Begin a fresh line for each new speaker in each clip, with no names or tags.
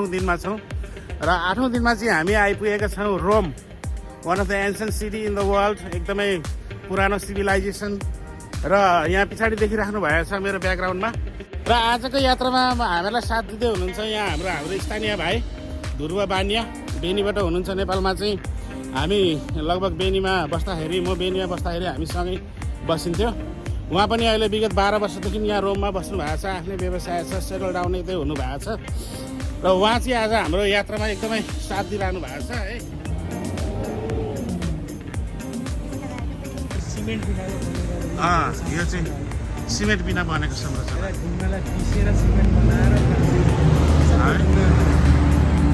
8औं दिनमा छौँ र 8औं दिनमा चाहिँ हामी आइपुगेका छौँ Rome, one of the ancient city in the world, एकदमै पुरानो सिभिलाइजेसन। र यहाँ पछाडि देखिराख्नु भएको छ मेरो ब्याकग्राउन्डमा। र आजको यात्रामा हामीलाई साथ दिँदै हुनुहुन्छ यहाँ हाम्रो स्थानीय भाइ ध्रुव बानिया, बेनीबाट हुनुहुन्छ। नेपालमा चाहिँ हामी लगभग बेनीमा बस्दाखेरि, म बेनीमा बस्दाखेरि हामीसँगै बसिन्थ्यो। उहाँ पनि अहिले विगत 12 वर्षदेखि यहाँ रोममा बस्नु भएको छ, आफ्नै व्यवसाय छ, सेटल डाउन यतै हुनुभएको छ। र उहाँ चाहिँ आज हाम्रो यात्रामा एकदमै साथ दिइरहनु भएको छ है। यो चाहिँ सिमेन्ट बिना बनेको संरचना,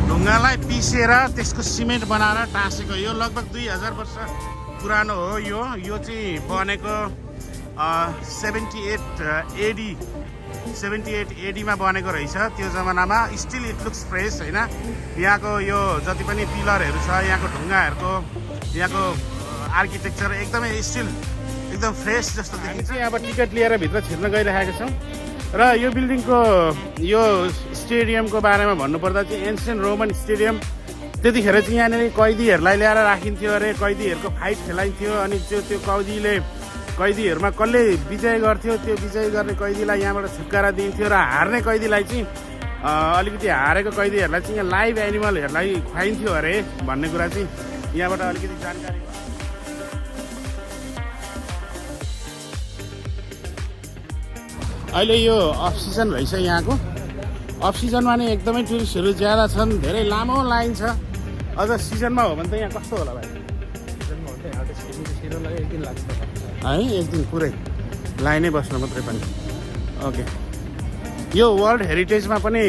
ढुङ्गालाई पिसेर त्यसको सिमेन्ट बनाएर टाँसेको। यो लगभग 2000 वर्ष पुरानो हो। यो चाहिँ बनेको 78 एडीमा बनेको रहेछ। त्यो जमानामा स्टिल इट लुक्स फ्रेस होइन। यहाँको यो जति पनि पिलरहरू छ, यहाँको ढुङ्गाहरूको, यहाँको आर्किटेक्चर एकदमै स्टिल एकदम फ्रेस जस्तो देखिन्छ। अब टिकट लिएर भित्र छिर्न गइरहेका छौँ। र यो बिल्डिङको, यो स्टेडियमको बारेमा भन्नुपर्दा चाहिँ एन्सियन्ट रोमन स्टेडियम। त्यतिखेर चाहिँ यहाँनिर कैदीहरूलाई ल्याएर राखिन्थ्यो अरे, कैदीहरूको फाइट खेलाइन्थ्यो। अनि त्यो कैदीहरूमा कसले विजय गर्थ्यो, त्यो विजय गर्ने कैदीलाई यहाँबाट छुटकारा दिन्थ्यो। र हार्ने कैदीलाई चाहिँ अलिकति हारेको कैदीहरूलाई चाहिँ यहाँ लाइभ एनिमलहरूलाई खुवाइन्थ्यो अरे भन्ने कुरा चाहिँ यहाँबाट अलिकति जानकारी। अहिले यो अफ सिजन रहेछ यहाँको। अफ सिजनमा नि एकदमै टुरिस्टहरू ज्यादा छन्, धेरै लामो लाइन छ। अझ सिजनमा हो भने त यहाँ कस्तो होला भाइ? सिजनमा हो भने त एक दिन लाग्छ है, एक दिन पुरै लाइनै बस्नु मात्रै पनि। ओके, यो वर्ल्ड हेरिटेजमा पनि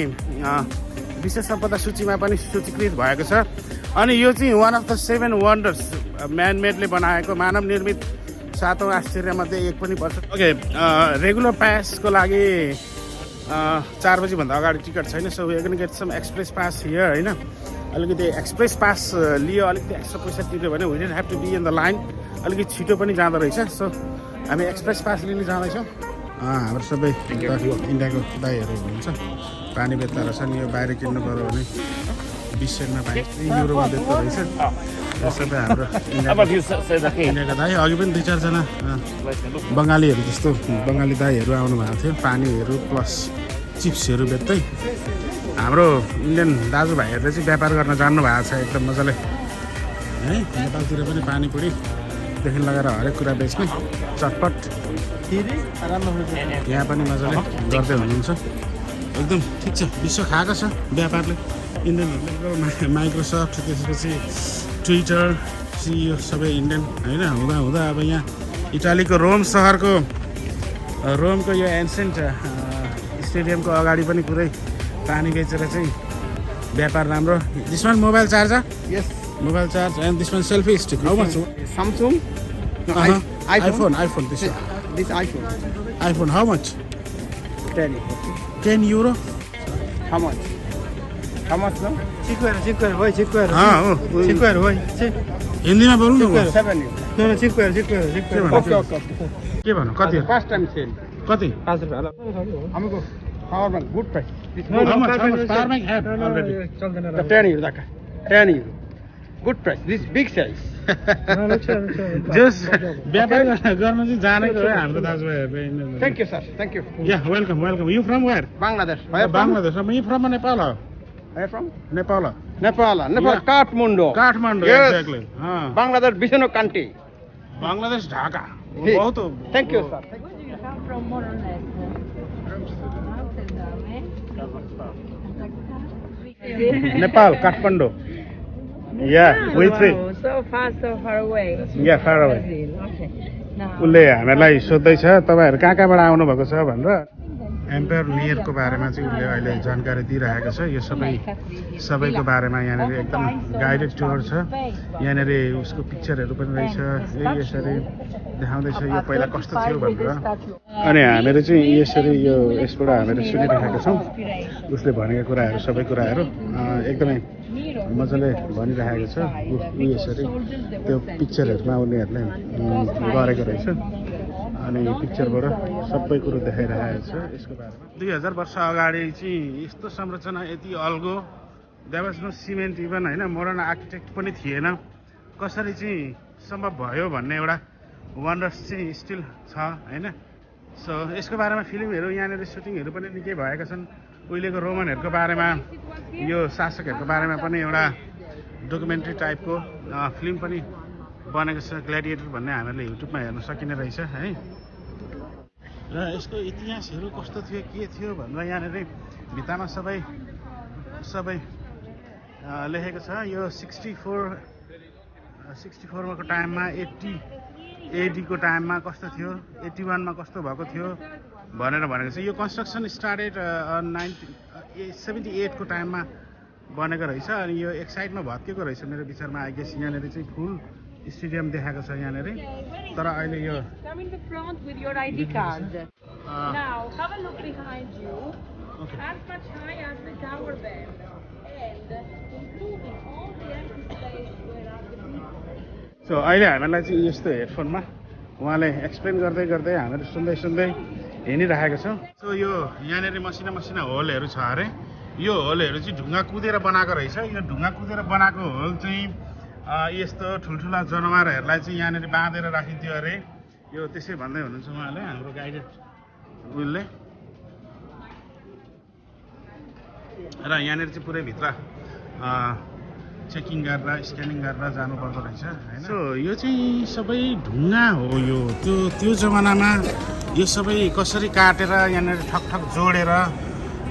विश्व सम्पदा सूचीमा पनि सूचीकृत भएको छ। अनि यो चाहिँ वान अफ द 7 वन्डर्स, म्यानमेडले बनाएको, मानव निर्मित 7औं आश्चर्यमध्ये एक पनि पर्छ। ओके, रेगुलर पासको लागि 4 बजीभन्दा अगाडि टिकट छैन। So we can get some express pass here होइन। अलिकति एक्सप्रेस पास लियो, अलिकति एक्स्ट्रा पैसा तिर्यो भने we don't have to be in the line. अलिकति छिटो पनि जाँदो रहेछ। सो हामी एक्सप्रेस पास लिन जाँदैछौँ। हाम्रो सबै इन्डियाको दाइहरू हुनुहुन्छ, पानी बेच्दा रहेछन्। यो बाहिर किन्नु पऱ्यो भने 20 सेन्टमा पाइन्छ, युरोमा बेच्दो रहेछ। यो सबै हाम्रो इन्डियाका दाइ। अघि पनि 2-4 जना बङ्गालीहरू जस्तो बङ्गाली दाइहरू आउनु भएको थियो, पानीहरू प्लस चिप्सहरू बेच्दै। हाम्रो इन्डियन दाजुभाइहरूले चाहिँ व्यापार गर्न जान्नु भएको छ एकदम मजाले है। नेपालतिर पनि पानीपुरीदेखि लगाएर हरेक कुरा बेच्ने चटपट यहाँ पनि मजाले गर्दै हुनुहुन्छ। एकदम ठिक छ, विश्व खाएको छ व्यापारले। इन्डियनहरूले माइक्रोसफ्ट, त्यसपछि ट्विटर, यो सबै इन्डियन होइन। हुँदा अब यहाँ इटालीको रोमको यो एन्सियन्ट स्टेडियमको अगाडि पनि पुरै पानी बेचेर चाहिँ व्यापार राम्रो। This one mobile charger? Yes, mobile charge. And this one selfie stick, how much?
Samsung? No,
iPhone.
This
iPhone, how much?
10
euro?
How much? No? 5
हिन्दीमा बोल्नु न।
7 euro. No, 5 euro.
के भन्नु? कति?
First time sale.
कति?
5 रुपैयाँ. हामीको power bank good price.
How much power bank have already?
10 euro दाका. 10 euro. Good price. This big size.
जस व्यापार गर्न चाहिँ जानेको हो हाम्रो दाजुभाइहरू।
Thank you, sir. Thank you.
Yeah, welcome. You from where?
Bangladesh.
Bangladesh. Me from Nepal.
Where from?
Nepal.
Yeah. Kathmandu.
Yes. Exactly.
Bangladesh, Bishnu country.
Bangladesh, Dhaka.
Hey.
बहुत।
Thank you, sir.
You come from more or less
Nepal, Kathmandu. Yeah, we three.
So far away.
Yeah, far away.
Okay. Now.
उसले हामीलाई सोध्दैछ तपाईँहरू कहाँबाट आउनु भएको छ भनेर। Empire नियरको बारेमा चाहिँ उसले अहिले जानकारी दिइरहेको छ। यो सबैको बारेमा यहाँनिर एकदम गाइडेड टुर छ। यहाँनिर उसको पिक्चरहरू पनि रहेछ। यसरी देखाउँदैछ यो पहिला कस्तो थियो भनेर। अनि हामीहरू चाहिँ यसबाट हामीहरू सुनिरहेका छौँ। उसले भनेको कुराहरू, सबै कुराहरू एकदमै मजाले भनिरहेको छ। यसरी त्यो पिक्चरहरूमा उनीहरूले गरेको रहेछ। अनि पिक्चरबाट सबै कुरो देखाइरहेको छ यसको बारेमा। 2000 वर्ष अगाडि चाहिँ यस्तो संरचना यति अल्गो there was no cement even होइन मोडर्न आर्किटेक्ट पनि थिएन कसरी चाहिँ सम्भव भयो भन्ने एउटा वन्डर्स चाहिँ स्टिल छ होइन सो यसको बारेमा फिल्महरू यहाँनिर सुटिङहरू पनि निकै भएका छन् उहिलेको रोमनहरूको बारेमा यो शासकहरूको बारेमा पनि एउटा डकुमेन्ट्री टाइपको फिल्म पनि बनेको छ ग्ल्याडिएटर भन्ने हामीहरूले युट्युबमा हेर्न सकिने रहेछ है र यसको इतिहासहरू कस्तो थियो के थियो भनेर यहाँनिर भित्तामा सबै लेखेको छ यो 64 को टाइममा 80 AD को टाइममा कस्तो थियो 81 मा कस्तो भएको थियो भनेर भनेको छ यो कन्स्ट्रक्सन स्टार्टेड 78 को टाइममा बनेको रहेछ अनि यो एक साइडमा भत्केको रहेछ मेरो विचारमा आई गेस यहाँनिर चाहिँ फुल स्टेडियम देखाएको छ यहाँनिर तर अहिले यो
Come in the front with your ID card. Now, have a look behind you.
Okay.
As much high as the tower bed. And including all the empty space where are the people.
So अहिले हामीलाई चाहिँ यस्तो हेडफोनमा उहाँले explain गर्दै गर्दै हामीहरू सुन्दै सुन्दै हिँडिरहेको छौँ सो यो यहाँनिर मसिना होलहरू छ अरे यो होलहरू चाहिँ ढुङ्गा कुदेर बनाएको रहेछ यो ढुङ्गा कुदेर बनाएको होल चाहिँ यस्तो ठुल्ठुला जनावरहरूलाई चाहिँ यहाँनिर बाँधेर राखिन्थ्यो अरे यो त्यसै भन्दै हुनुहुन्छ उहाँले हाम्रो गाइडेड उनले र यहाँनिर चाहिँ पुरै भित्र चेकिङ गरेर स्क्यानिङ गरेर जानुपर्दो रहेछ होइन सो यो चाहिँ सबै ढुङ्गा हो यो त्यो जमानामा यो सबै कसरी काटेर यहाँनिर ठकठक जोडेर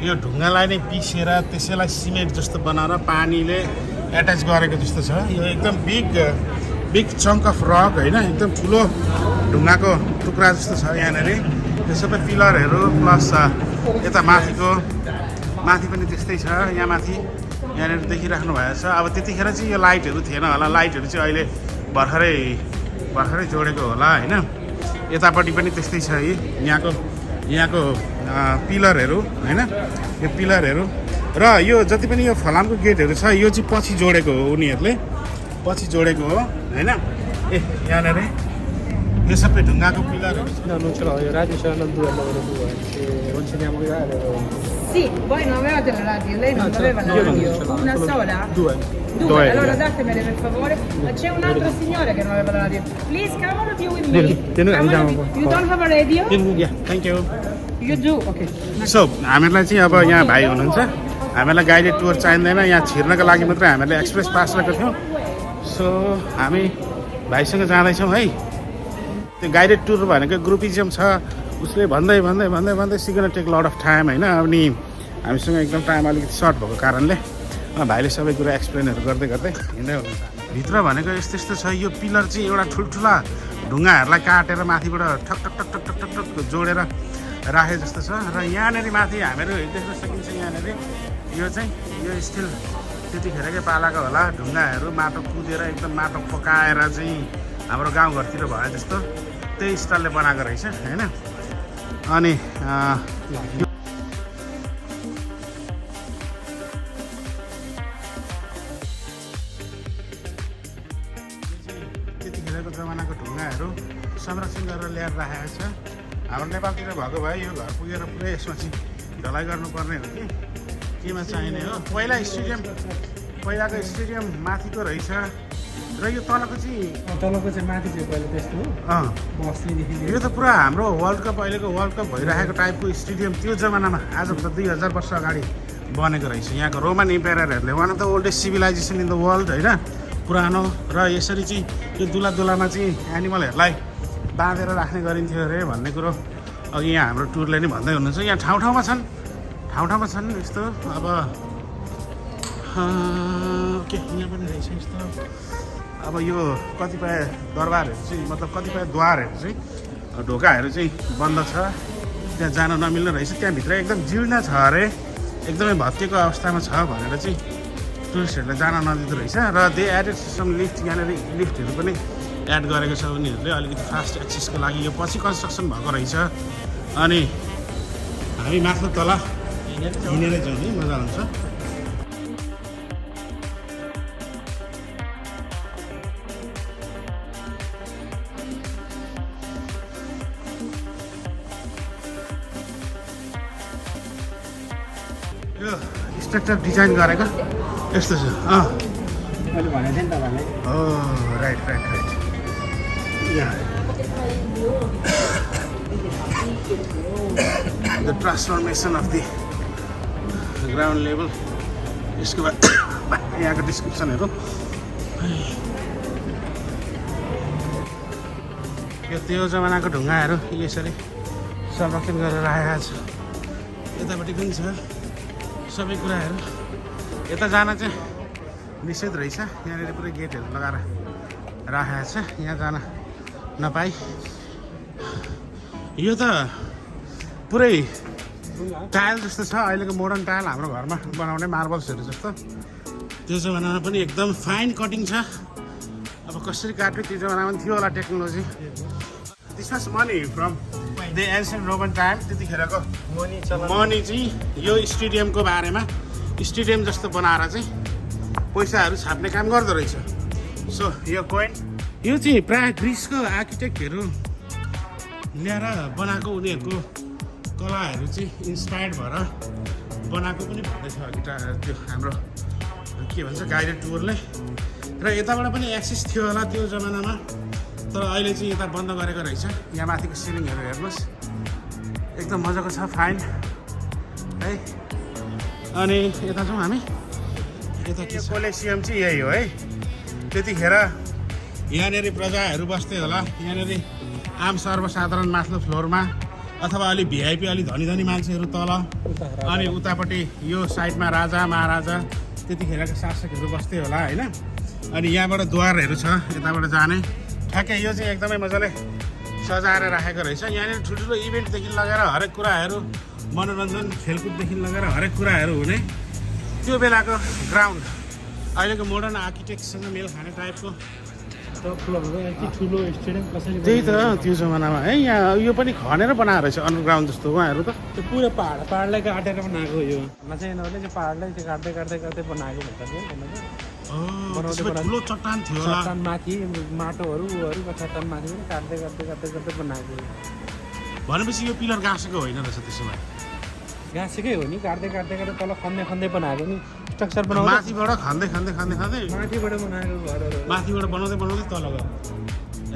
यो ढुङ्गालाई नै पिसेर त्यसैलाई सिमेन्ट जस्तो बनाएर पानीले एट्याच गरेको जस्तो छ यो एकदम बिग चङ्क अफ रक होइन एकदम ठुलो ढुङ्गाको टुक्रा जस्तो छ यहाँनिर त्यो सबै पिलरहरू प्लस यता माथि पनि त्यस्तै छ यहाँ माथि यहाँनिर देखिराख्नु भएको छ अब त्यतिखेर चाहिँ यो लाइटहरू थिएन होला लाइटहरू चाहिँ अहिले भर्खरै जोडेको होला होइन यतापट्टि पनि त्यस्तै छ यहाँको पिलरहरू होइन यो पिलरहरू र यो जति पनि यो फलामको गेटहरू छ यो चाहिँ पछि जोडेको हो उनीहरूले पछि जोडेको हो होइन यहाँनिर यो सबै ढुङ्गाको पिलरहरू
Non ce l'ho, i radio c'erano due, loro due, non ce ne abbiamo radio.
Sì, voi non avevate la radio, lei non aveva la
io non
radio.
ce l'ho,
Una
solo
sola?
Due.
Due, allora datemele per favore. Ma c'è un altro signore che non aveva la radio. Please, come on of you with me.
Noi
Come on
andiamo
of you.
un po'.
You don't have a radio?
Thank you
You do? Okay.
So हामीहरूलाई चाहिँ अब यहाँ भाइ हुनुहुन्छ हामीलाई guided tour चाहिँदैन यहाँ छिर्नको लागि मात्रै हामीहरूले एक्सप्रेस पास लिएको थियौँ सो हामी भाइसँग जाँदैछौँ है त्यो गाइडेड टुर भनेको ग्रुपिजम छ उसले भन्दै सिगन टेक लट अफ टाइम होइन अनि हामीसँग एकदम टाइम अलिकति सर्ट भएको कारणले भाइले सबै कुरा एक्सप्लेनहरू गर्दै हिँड्दै हुनुहुन्छ भित्र भनेको यस्तो छ यो पिलर चाहिँ एउटा ठुल्ठुला ढुङ्गाहरूलाई काटेर माथिबाट ठक जोडेर राखे जस्तो छ र यहाँनिर माथि हामीहरू देख्न सकिन्छ यहाँनिर यो स्टिल त्यतिखेरकै पालाको होला ढुङ्गाहरू माटो कुदेर एकदम माटो पकाएर चाहिँ हाम्रो गाउँघरतिर भए जस्तो त्यही स्टाइलले बनाएको रहेछ होइन अनि त्यतिखेरको जमानाको ढुङ्गाहरू संरक्षण गरेर ल्याएर राखेको छ हाम्रो नेपालतिर भएको भए यो घर पुगेर पुरै यसमा चाहिँ ढलाइ गर्नुपर्ने हो कि केमा चाहिने हो पहिलाको स्टेडियम माथिको रहेछ र यो तलको चाहिँ
माथि चाहिँ पहिला त्यस्तो हो बस्तीदेखि
यो त पुरा हाम्रो अहिलेको वर्ल्ड कप भइरहेको टाइपको स्टेडियम त्यो जमानामा आजभन्दा 2000 वर्ष अगाडि बनेको रहेछ यहाँको रोमन इम्पेयरहरूले one of the oldest civilization in the world होइन पुरानो र यसरी चाहिँ यो दुलामा चाहिँ एनिमलहरूलाई बाँधेर राख्ने गरिन्थ्यो अरे भन्ने कुरो अघि यहाँ हाम्रो टुरले नै भन्दै हुनुहुन्छ यहाँ ठाउँमा छन् यस्तो अब के यहाँ पनि रहेछ यस्तो अब यो कतिपय दरबारहरू चाहिँ मतलब कतिपय द्वारहरू चाहिँ ढोकाहरू चाहिँ बन्द छ त्यहाँ जान नमिल्ने रहेछ त्यहाँभित्र एकदम जीर्ण छ अरे एकदमै भत्केको अवस्थामा छ भनेर चाहिँ टुरिस्टहरूले जान नदिँदो रहेछ र दे एडेड सम लिफ्ट यहाँनिर लिफ्टहरू पनि एड गरेको छ उनीहरूले अलिकति फास्ट एक्सेसको लागि यो पछि कन्स्ट्रक्सन भएको रहेछ अनि हामी माथि तल हिँडेरै जाउँ नि मजा आउँछ यो स्ट्रक्चर डिजाइन गरेको यस्तो छ
मैले भनेको थिएँ नि तपाईँलाई
राइट यहाँ the transformation of the ground level यसको बाद यहाँको डिस्क्रिप्सनहरू यो त्यो जमानाको ढुङ्गाहरू यसरी संरक्षण गरेर राखेको छ यतापट्टि पनि छ सबै कुराहरू यता जान चाहिँ निषेध रहेछ यहाँनिर पुरै गेटहरू लगाएर राखेको छ यहाँ जान नपाई यो त पुरै टाइल जस्तो छ अहिलेको मोडर्न टाइल हाम्रो घरमा बनाउने मार्बल्सहरू जस्तो त्यो जमानामा पनि एकदम फाइन कटिङ छ अब कसरी काट्यो त्यो जमानामा पनि थियो होला technology this was money from the ancient Roman time त्यतिखेरको मनी चाहिँ यो स्टेडियमको बारेमा स्टेडियम जस्तो बनाएर चाहिँ पैसाहरू छाप्ने काम गर्दो रहेछ सो यो कोइन यो चाहिँ प्रायः ग्रिसको आर्किटेक्टहरू ल्याएर बनाएको उनीहरूको कलाहरू चाहिँ इन्सपायर्ड भएर बनाएको पनि भन्दैछ गिटार त्यो हाम्रो के भन्छ गाइडेड टुरले र यताबाट पनि एक्सेस थियो होला त्यो जमानामा तर अहिले चाहिँ यता बन्द गरेको रहेछ यहाँ माथिको सिलिङहरू हेर्नुहोस् एकदम मजाको छ फाइन है अनि यता जाउँ हामी यता के कोलेसियम चाहिँ यही हो है त्यतिखेर यहाँनिर प्रजाहरू बस्थे होला यहाँनिर आम सर्वसाधारण माथिल्लो फ्लोरमा अथवा अलिक भिआइपी अलिक धनी धनी मान्छेहरू तल अनि उतापट्टि यो साइडमा राजा महाराजा त्यतिखेरका शासकहरू बस्थे होला होइन अनि यहाँबाट द्वारहरू छ यताबाट जाने ठ्याक्कै यो चाहिँ एकदमै मजाले सजाएर राखेको रहेछ यहाँनिर ठुल्ठुलो इभेन्टदेखि लगेर हरेक कुराहरू मनोरञ्जन खेलकुददेखि लगेर हरेक कुराहरू हुने त्यो बेलाको ग्राउन्ड अहिलेको मोडर्न आर्किटेक्टसँग मेल खाने टाइपको
ठुलो स्टेडियम कसरी
त्यही त त्यो जमानामा है यहाँ यो पनि खनेर बनाएको रहेछ अन्डरग्राउन्ड जस्तो उहाँहरू त
त्यो पुरो पाहाडलाई काटेर बनाएको यो चाहिँ यिनीहरूले चाहिँ पाहाडलाई चाहिँ काट्दै बनाएको भन्छ
ठुलो चट्टान थियो होला
चट्टान माथि माटोहरू चट्टान माथि पनि काट्दै बनाएको
भनेपछि यो पिलर गाँसेको होइन रहेछ त्यसो भए
गाँसेकै हो नि काट्दै तल खन्दै बनाएको नि स्ट्रक्चर बनाउँदा
माथिबाट खन्दै
माथिबाट बनाएको घरहरू
माथिबाट बनाउँदै तल गयो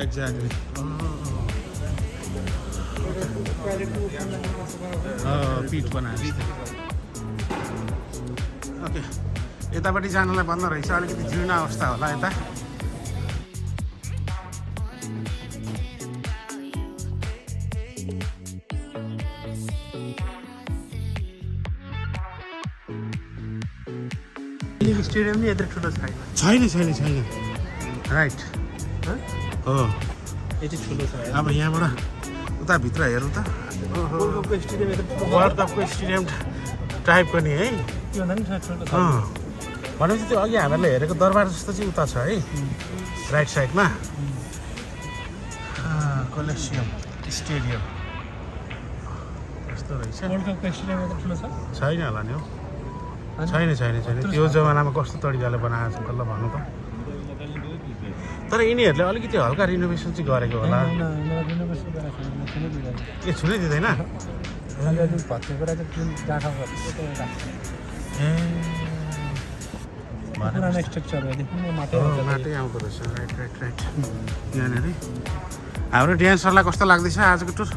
एक्ज्याक्टली पिट बनाएको ओके यतापट्टि जानलाई बन्द रहेछ अलिकति जीर्ण अवस्था होला यता
स्टेडियम नि यत्रो ठुलो
छैन राइट हो
यो चाहिँ ठुलो छ
अब यहाँबाट उता भित्र हेरौँ त
स्टेडियम
वर्ल्ड कपको स्टेडियम टाइपको नि है भनेपछि त्यो अघि हामीहरूले हेरेको दरबार जस्तो चाहिँ उता छ है राइट साइडमा कोलोसियम स्टेडियम यस्तो रहेछ
वर्ल्ड कपको स्टेडियम यत्रो ठुलो
छैन होला नि हौ छैन त्यो जमानामा कस्तो तरिकाले बनाएको छ कसलाई भन्नु त तर यिनीहरूले अलिकति हल्का रिनोभेसन चाहिँ गरेको होला ए छुनै दिँदैन माटै आउँदो रहेछ राइट यहाँनिर हाम्रो ड्यान्सरलाई कस्तो लाग्दैछ आजको टुर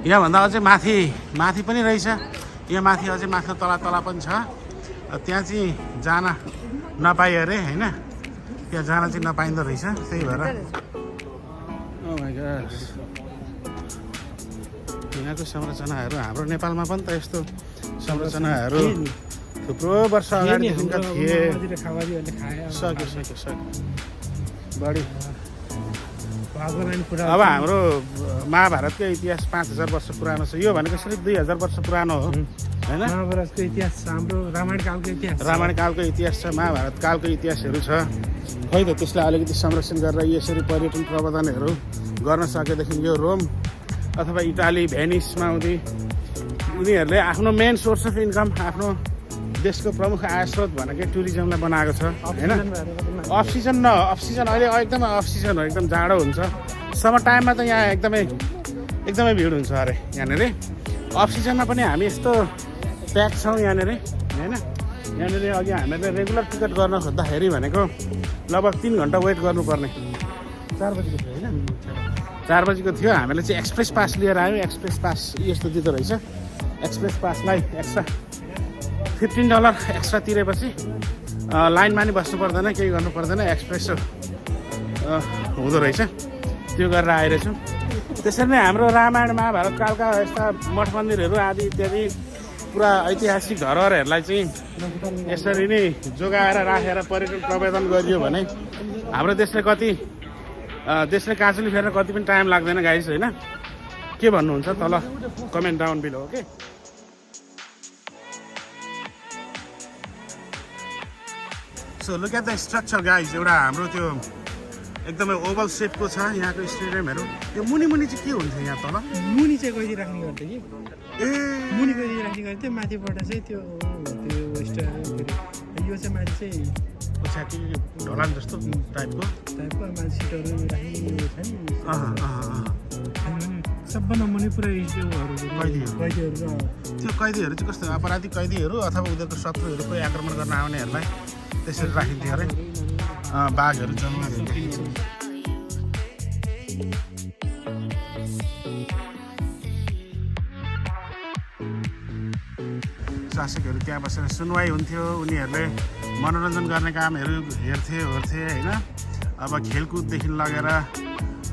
यहाँभन्दा अझै माथि पनि रहेछ यहाँ माथि अझै माथि तल पनि छ त्यहाँ चाहिँ जान नपाइयो अरे होइन त्यहाँ जान चाहिँ नपाइँदो रहेछ त्यही भएर यहाँको संरचनाहरू हाम्रो नेपालमा पनि त यस्तो संरचनाहरू थुप्रो वर्ष अगाडिदेखिका थिए सक्यो बढी अब हाम्रो महाभारतको इतिहास 5000 वर्ष पुरानो छ यो भनेको सिर्फ 2000 वर्ष पुरानो हो होइन
महाभारतको इतिहास हाम्रो
रामायण कालको इतिहास छ महाभारत कालको इतिहासहरू छ खै त त्यसलाई अलिकति संरक्षण गरेर यसरी पर्यटन प्रवर्धनहरू गर्न सकेदेखि यो रोम अथवा इटाली भेनिसमा आउँदै उनीहरूले आफ्नो मेन सोर्स अफ इन्कम आफ्नो देशको प्रमुख आय स्रोत भनेकै टुरिज्मलाई बनाएको छ होइन अफ सिजन अहिले एकदमै अफ सिजन हो एकदम जाडो हुन्छ समर टाइममा त यहाँ एकदमै भिड हुन्छ अरे यहाँनिर अफ सिजनमा पनि हामी यस्तो प्याक छौँ यहाँनिर होइन। यहाँनिर अघि हामीले रेगुलर टिकट गर्न खोज्दाखेरि भनेको लगभग 3 घन्टा वेट गर्नुपर्ने।
4 बजीको थियो होइन
4 बजीको थियो। हामीले चाहिँ एक्सप्रेस पास लिएर आयो। एक्सप्रेस पास यस्तो दिँदो रहेछ। एक्सप्रेस पासलाई एक्स्ट्रा $15 एक्स्ट्रा तिरेपछि लाइनमा नि बस्नु पर्दैन, केही गर्नु पर्दैन, एक्सप्रेस हुँदो रहेछ। त्यो गरेर आइरहेछौँ। त्यसरी नै हाम्रो रामायण महाभारत कालका यस्ता मठ मन्दिरहरू आदि इत्यादि पुरा ऐतिहासिक धरोहरहरूलाई चाहिँ यसरी नै जोगाएर राखेर पर्यटन प्रवर्धन गरियो भने हाम्रो देशले काँचुली फेर्न कति पनि टाइम लाग्दैन गाइस होइन। के भन्नुहुन्छ तल comment down below okay. So look at the structure guys. एउटा हाम्रो त्यो एकदमै ओभल सेपको छ यहाँको स्टेडियमहरू। यो मुनि चाहिँ के हुन्थ्यो यहाँ तल?
मुनि चाहिँ कहिले राख्ने गर्थ्यो कि
ए
मुनि कहिले राख्ने गर्थ्यो, माथिबाट चाहिँ त्यो यो चाहिँ माथि चाहिँ
पछि के ढलान जस्तो टाइपको
माथि सिटहरू राख्ने छ नि। सबभन्दा मुनि पुरै कैदीहरू
त्यो कैदीहरू चाहिँ कस्तो अपराधिक कैदीहरू अथवा उनीहरूको शत्रुहरू कोही आक्रमण गर्न आउनेहरूलाई त्यसरी राखिन्थ्यो अरे। बाघहरू जन्म शासकहरू त्यहाँ बसेर सुनवाई हुन्थ्यो। उनीहरूले मनोरञ्जन गर्ने कामहरू हेर्थे होइन। अब खेलकुददेखि लगेर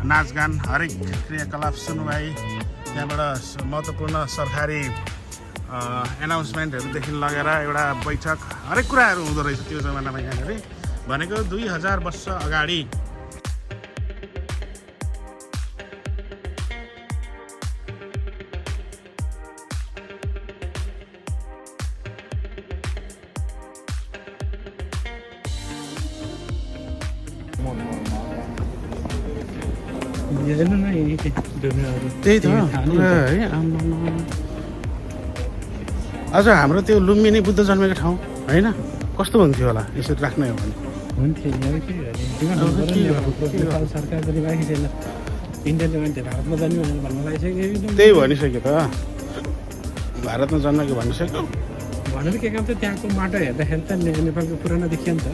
नाचगान हरेक क्रियाकलाप सुनवाई, त्यहाँबाट महत्त्वपूर्ण सरकारी एनाउन्समेन्टहरूदेखि लगेर एउटा बैठक हरेक कुराहरू हुँदो रहेछ त्यो जमानामा यहाँनिर। भनेको 2000 वर्ष अगाडि। त्यही त है। अझ हाम्रो त्यो लुम्बिनी बुद्ध जन्मेको ठाउँ होइन, कस्तो हुन्थ्यो होला यसरी राख्ने हो भने?
सरकार पनि बाँकी छैन। इन्डियाले मान्छे भारतमा जन्म्यो भनेर भन्न लागिसक्यो।
त्यही भनिसक्यो त, भारतमा जन्मेको भनिसक्यो
भनेर के काम त त्यहाँको माटो हेर्दाखेरि त नेपालको पुरानो देखियो नि त।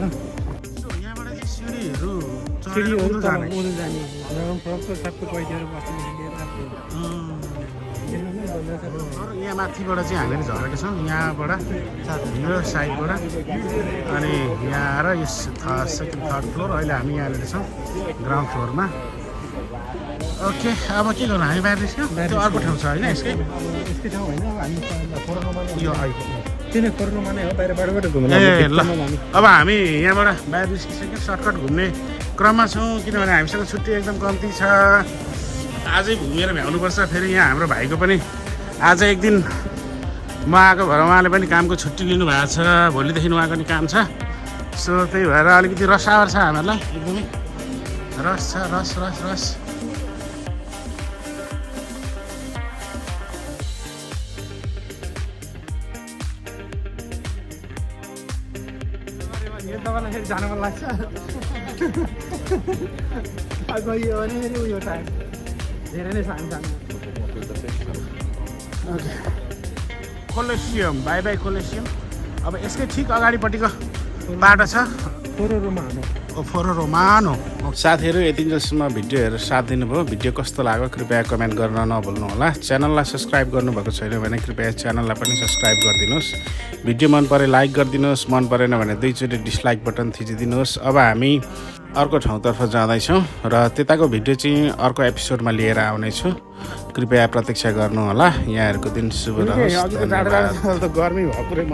यहाँबाट चाहिँ सिँढीहरू
जाने
यहाँ माथिबाट चाहिँ हामीले झरेका छौँ, यहाँबाट यो साइडबाट। अनि यहाँ आएर यस सेकेन्ड थर्ड फ्लोर। अहिले हामी यहाँनिर छौँ ग्राउन्ड फ्लोरमा। ओके अब के गर्नु, हामी बाहिर निस्क्यौँ। त्यो अर्को ठाउँ छ होइन यसकै
ठाउँ होइन।
यो अहिले
किन कोरोनामा नै हो, बाहिरबाट घुम्नु।
ए ल अब हामी यहाँबाट बाहिर निस्किसक्यौँ, सर्टकट घुम्ने क्रममा छौँ किनभने हामीसँग छुट्टी एकदम कम्ती छ। आजै घुमेर भ्याउनुपर्छ। फेरि यहाँ हाम्रो भाइको पनि आज एक दिन म आएको भएर उहाँले पनि कामको छुट्टी लिनुभएको छ। भोलिदेखि उहाँको नि काम छ। सो त्यही भएर अलिकति रस आवर छ हामीहरूलाई, एकदमै रस छ, रस।
तपाईँलाई जानु मन लाग्छ गयो भने फेरि उयो टाइम धेरै नै सानो सानो।
Colosseum, by by Colosseum. अब यसकै ठिक अगाडिपट्टिको बाटो छ फोरो रोमानो। साथीहरू यतिन्जेलसम्म भिडियो हेरेर साथ दिनुभयो। भिडियो कस्तो लाग्यो कृपया कमेन्ट गर्न नभुल्नु होला। च्यानललाई सब्सक्राइब गर्नुभएको छैन भने कृपया च्यानललाई पनि सब्सक्राइब गरिदिनुहोस्। भिडियो मन परे लाइक गरिदिनुहोस्, मन परेन भने 2 चोटि डिसलाइक बटन थिचिदिनुहोस्। अब हामी अर्को ठाउँतर्फ जाँदैछौँ र त्यताको भिडियो चाहिँ अर्को एपिसोडमा लिएर आउनेछु। कृपया प्रतीक्षा गर्नुहोला। यहाँहरूको दिन शुभ रहोस्।
गर्मी भयो पुरै